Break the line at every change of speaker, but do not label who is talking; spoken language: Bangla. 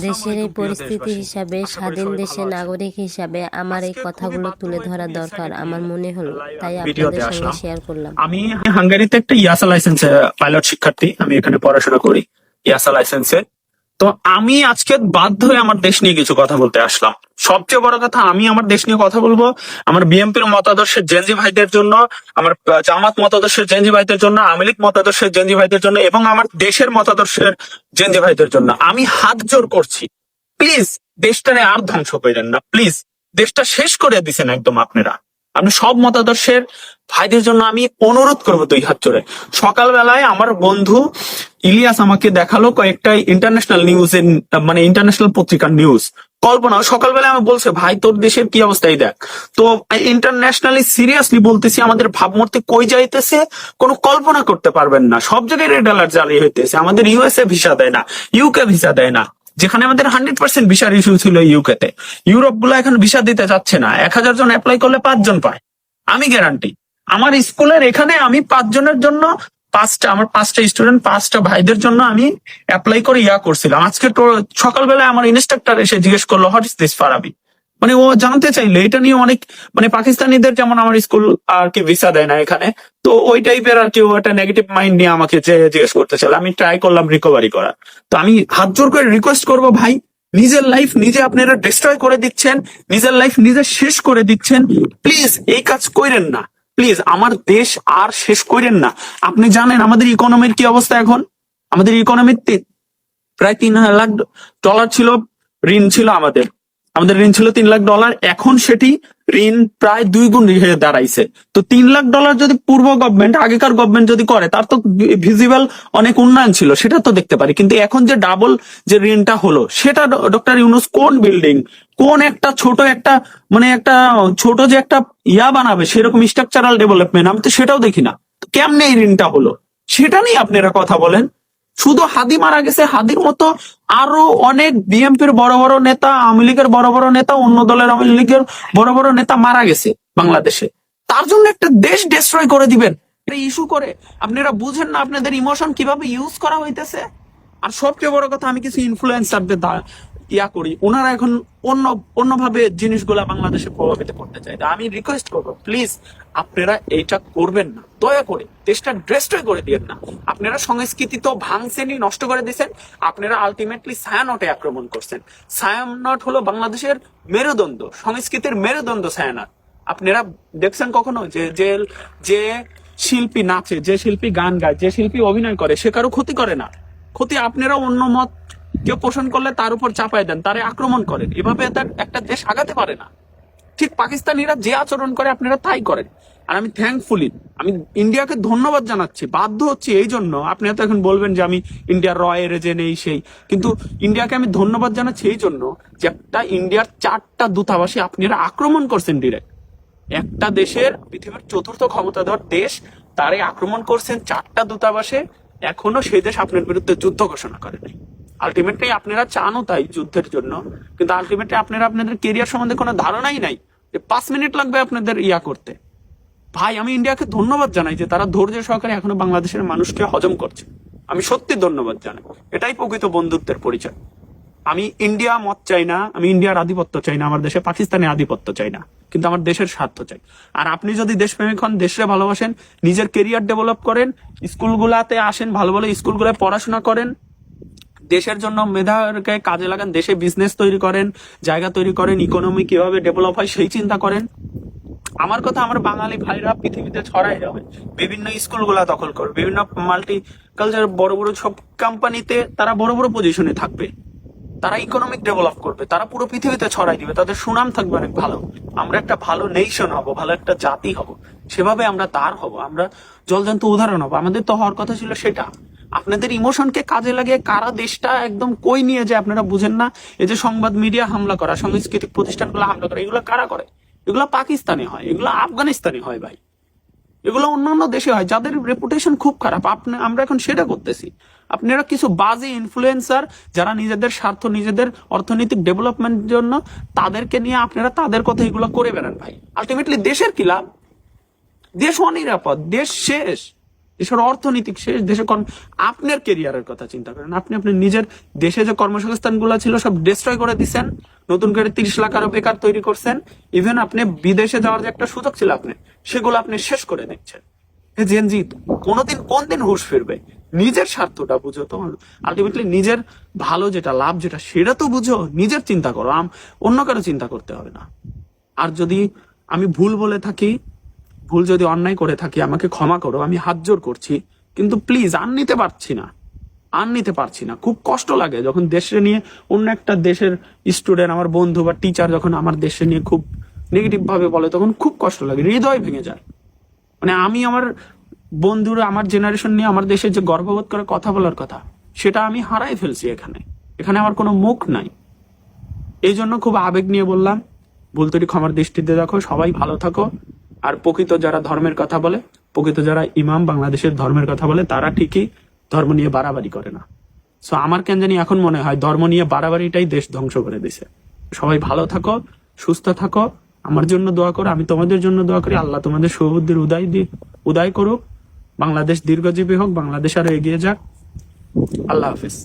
দেশের এই পরিস্থিতি হিসাবে, স্বাধীন দেশের নাগরিক হিসাবে আমার এই কথাগুলো তুলে ধরা দরকার আমার মনে হলো, তাই আপনাদের সঙ্গে শেয়ার করলাম।
আমি হাঙ্গেরিতে একটা ইয়াসা লাইসেন্সে পাইলট শিক্ষার্থী, আমি এখানে পড়াশোনা করি ইয়াসা লাইসেন্সে। তো আমি আজকে বাধ্য হয়ে আমার দেশ নিয়ে কিছু কথা বলতে আসলাম। সবচেয়ে বড় কথা, আমি আমার দেশ নিয়ে কথা বলবো আমার বিএনপির মতাদর্শের জেনজি ভাইদের জন্য, আমার জামাত মতাদর্শের জেনজি ভাইদের জন্য, আওয়ামী লীগ মতাদর্শের জেনজি ভাইদের জন্য এবং আমার দেশের মতাদর্শের জেনজি ভাইদের জন্য। আমি হাত জোর করছি, প্লিজ দেশটারে আর ধ্বংস করেন না, প্লিজ। দেশটা শেষ করে দিছেন একদম আপনারা। আপনি সব মতাদর্শের ভাইদের জন্য আমি অনুরোধ করবো 2 হাত জোরে। সকালবেলায় আমার বন্ধু ইলিয়াস আমাকে দেখালো কয়েকটা ইন্টারন্যাশনাল নিউজের, মানে ইন্টারন্যাশনাল পত্রিকার নিউজ। কল্পনা সকালবেলায় আমি বলছে, ভাই তোর দেশের কি অবস্থা এই দেখ। তো ইন্টারন্যাশনালি সিরিয়াসলি বলতেছি, আমাদের ভাবমূর্তি কই যাইতেছে কোনো কল্পনা করতে পারবেন না। সব জায়গায় রেড অ্যালার্ট জারি হইতেছে। আমাদের ইউএসএ ভিসা দেয় না, ইউকে ভিসা দেয় না, যেখানে আমাদের 100% ভিসার ইস্যু ছিল ইউকে তে। ইউরোপ গুলো এখন ভিসা দিতে চাচ্ছে না। 1000 জন অ্যাপ্লাই করলে 5 জন পায়। আমি গ্যারান্টি, আমার স্কুলের এখানে আমি 5 জনের জন্য, আমার 5টা স্টুডেন্ট, 5টা ভাইদের জন্য আমি অ্যাপ্লাই করে করছিলাম। আজকে তো সকালবেলায় আমার ইনস্ট্রাক্টর এসে জিজ্ঞেস করলো, হোয়াট ইজ দিস ফারাবি। মানে ও জানতে চাইলে এটা নিয়ে অনেক, মানে পাকিস্তানিদের যেমন আমার স্কুল আর কি ভিসা দেয় না এখানে, তো ওই টাইপের আর কি ও একটা নেগেটিভ মাইন্ড নিয়ে আমাকে যে জিজ্ঞেস করতে চাইলে আমি ট্রাই করলাম রিকভারি করা। তো আমি হাত জোর করে রিকোয়েস্ট করবো, ভাই নিজের লাইফ নিজে আপনারা ডিস্ট্রয় করে দিচ্ছেন, নিজের লাইফ নিজে শেষ করে দিচ্ছেন। প্লিজ এই কাজ করেন না, প্লিজ। আমার দেশ আর শেষ করেন না। আপনি জানেন আমাদের ইকোনমির কি অবস্থা এখন। আমাদের ইকোনমিতে প্রায় $3 লাখ ছিল ঋণ ছিল আমাদের। আমাদের ঋণ ছিল $3 লাখ। এখন সেটি ঋণ প্রায় 2 গুণ হয়ে দাঁড়াইছে। তো $3 লাখ যদি পূর্ব গভর্নমেন্ট, আগেকার গভর্নমেন্ট যদি করে, তার তো ভিজিবল অনেক উন্নয়ন ছিল, সেটা তো দেখতে পারি। কিন্তু এখন যে ডাবল যে ঋণটা হলো, সেটা ডক্টর ইউনূস কোন বিল্ডিং, কোন একটা ছোট একটা, মানে একটা ছোট যে একটা বানাবে সেরকম স্ট্রাকচারাল ডেভেলপমেন্ট, আমি তো সেটাও দেখি না। কেমনে এই ঋণটা হলো সেটা নিয়ে আপনারা কথা বলেন। শুধু হাদি মারা গেছে, হাদির মতো আরো অনেক বিএনপির বড় বড় নেতা, আওয়ামী লীগের বড় বড় নেতা, অন্য দলের আওয়ামী লীগের বড় বড় নেতা মারা গেছে বাংলাদেশে। তার জন্য একটা দেশ ডিস্ট্রয় করে দিবেন ইস্যু করে? আপনারা বুঝেন না আপনাদের ইমোশন কিভাবে ইউজ করা হইতেছে। আর সবচেয়ে বড় কথা, আমি কিছু ইনফ্লুয়েন্সারদের করি, ওনারা এখন অন্যভাবে জিনিসগুলা বাংলাদেশে প্রভাবিত করতে চায়। আমি রিকোয়েস্ট করবো, প্লিজ আপনারা এইটা করবেন না, দয়া করে দেশটা ডিস্ট্রয় করে দিয়েন না। আপনারা সংস্কৃতি তো ভাঙছেনই, নষ্ট করে দিয়েছেন। আপনারা আলটিমেটলি ছায়ানটে আক্রমণ করছেন। ছায়ানট হলো বাংলাদেশের মেরুদণ্ড, সংস্কৃতির মেরুদণ্ড ছায়ানট। আপনারা দেখছেন কখনো যে শিল্পী নাচে, যে শিল্পী গান গায়, যে শিল্পী অভিনয় করে, সে কারো ক্ষতি করে না? ক্ষতি আপনারা অন্য মত কেউ পোষণ করলে তার উপর চাপায় দেন, তারে আক্রমণ করেন। এভাবে একটা দেশ আগাতে পারে না। ঠিক পাকিস্তানিরা যে আচরণ করে আপনারা তাই করেন। আর আমি থ্যাঙ্কফুলি, আমি ইন্ডিয়াকে ধন্যবাদ জানাচ্ছি, বাধ্য হচ্ছি এই জন্য। আপনি তো এখন বলবেন যে আমি ইন্ডিয়ার রয়ের এজেন্ট এই সেই, কিন্তু ইন্ডিয়াকে আমি ধন্যবাদ জানাচ্ছি এই জন্য যে একটা ইন্ডিয়ার 4টা দূতাবাসী আপনারা আক্রমণ করছেন ডিরেক্ট। একটা দেশের, পৃথিবীর 4র্থ ক্ষমতাধর দেশ, তারে আক্রমণ করছেন 4টা দূতাবাসে। এখনো সেই দেশ আপনার বিরুদ্ধে যুদ্ধ ঘোষণা করে নাই। আলটিমেটলি আপনারা চানও তাই যুদ্ধের জন্য, কিন্তু আলটিমেটলি আপনারা আপনাদের কেরিয়ার সম্বন্ধে কোনো ধারণাই নাই যে 5 মিনিট লাগবে আপনাদের করতে। ভাই আমি ইন্ডিয়াকে ধন্যবাদ জানাই যে তারা ধৈর্য সহকারে এখনো বাংলাদেশের মানুষকে হজম করছে। আমি সত্যি ধন্যবাদ জানাই। এটাই প্রকৃত বন্ধুত্বের পরিচয়। আমি ইন্ডিয়া মত চাই না, আমি ইন্ডিয়ার আধিপত্য চাই না, আমার দেশে পাকিস্তানের আধিপত্য চাই না, কিন্তু আমার দেশের স্বার্থ চাই। আর আপনি যদি দেশপ্রেমিক হন, দেশে ভালোবাসেন, নিজের কেরিয়ার ডেভেলপ করেন, স্কুলগুলাতে আসেন, ভালো ভালো স্কুলগুলোয় পড়াশোনা করেন, দেশের জন্য মেধাকে কাজে লাগান, দেশে বিজনেস তৈরি করেন, জায়গা তৈরি করেন, ইকোনমি কিভাবে ডেভেলপ হয় সেই চিন্তা করেন। আমার কথা, আমার বাঙালি ভাইরা পৃথিবীতে ছড়াই যাবে, বিভিন্ন স্কুলগুলা দখল করবে, বিভিন্ন মাল্টি কালচার বড় বড় সব কোম্পানিতে তারা বড় বড় পজিশনে থাকবে, তারা ইকোনমিক ডেভেলপ করবে, তারা পুরো পৃথিবীতে ছড়াই দিবে, তাদের সুনাম থাকবে অনেক ভালো। আমরা একটা ভালো নেশন হব, ভালো একটা জাতি হব, সেভাবে আমরা তার হব, আমরা জলজান্ত উদাহরণ হব। আমাদের তো হওয়ার কথা ছিল সেটা। আপনাদের ইমোশনকে কাজে লাগিয়ে কারা দেশটা একদম কই নিয়ে যায় আপনারা বুঝেন না। এই যে সংবাদ মিডিয়া হামলা করা, সাংস্কৃতিক প্রতিষ্ঠানগুলো হামলা করা, এগুলো কারা করে? এগুলো পাকিস্তানে হয়, এগুলো আফগানিস্তানে হয় ভাই, এগুলো অন্যান্য দেশে হয় যাদের রেপুটেশন খুব খারাপ। আমরা এখন সেটা করতেছি। আপনারা কিছু বাজে ইনফ্লুয়েন্সার যারা নিজেদের স্বার্থ, নিজেদের অর্থনৈতিক ডেভেলপমেন্টের জন্য, তাদেরকে নিয়ে আপনারা তাদের কথা এগুলো করে বেড়ান ভাই। আলটিমেটলি দেশের কি লাভ? দেশ অনিরাপদ, দেশ শেষ। দেশের অর্থনৈতিক শেষ, দেশে আপনার কেরিয়ারের কথা চিন্তা করেন। আপনি আপনার নিজের দেশে যে কর্মসংস্থান গুলা ছিল সব ডিস্ট্রয় করে দিচ্ছেন, নতুন করে 30 লাখ আরো বেকার তৈরি করছেন। ইভেন আপনি বিদেশে যাওয়ার যে একটা সুযোগ ছিল আপনি, সেগুলো আপনি শেষ করে দিচ্ছেন। জেনজি কোন দিন হুঁশ ফিরবে? নিজের স্বার্থটা বুঝো তো, আলটিমেটলি নিজের ভালো যেটা, লাভ যেটা, সেটা তো বুঝো, নিজের চিন্তা করো, অন্য কারো চিন্তা করতে হবে না। আর যদি আমি ভুল বলে থাকি, ভুল যদি অন্যায় করে থাকি, আমাকে ক্ষমা করো, আমি হাত জোর করছি। কিন্তু প্লিজ আর নিতে পারছি না। খুব কষ্ট লাগে যখন দেশে নিয়ে অন্য একটা দেশের স্টুডেন্ট, আমার বন্ধু বা টিচার যখন আমার দেশে নিয়ে খুব নেগেটিভ ভাবে বলে, তখন খুব কষ্ট লাগে, হৃদয় ভেঙে যায়। মানে আমি আমার বন্ধুরা, আমার জেনারেশন নিয়ে আমার দেশে যে গর্ববোধ করে কথা বলার কথা, সেটা আমি হারাই ফেলছি। এখানে আমার কোনো মুখ নাই। এই জন্য খুব আবেগ নিয়ে বললাম, ভুল ত্রুটি ক্ষমার দৃষ্টিতে দেখো। সবাই ভালো থাকো। আর প্রকৃত যারা ধর্মের কথা বলে, প্রকৃত যারা ইমাম বাংলাদেশের ধর্মের কথা বলে, তারা ঠিকই ধর্ম নিয়ে বাড়াবাড়ি করে না। সো আমার কেন জানি এখন মনে হয় ধর্ম নিয়ে বাড়াবাড়িটাই দেশ ধ্বংস করে দিছে। সবাই ভালো থাকো, সুস্থ থাকো, আমার জন্য দোয়া করো, আমি তোমাদের জন্য দোয়া করি। আল্লাহ তোমাদের সুবুদ্ধির উদয় করুক। বাংলাদেশ দীর্ঘজীবী হোক, বাংলাদেশ আরো এগিয়ে যাক। আল্লাহ হাফিজ।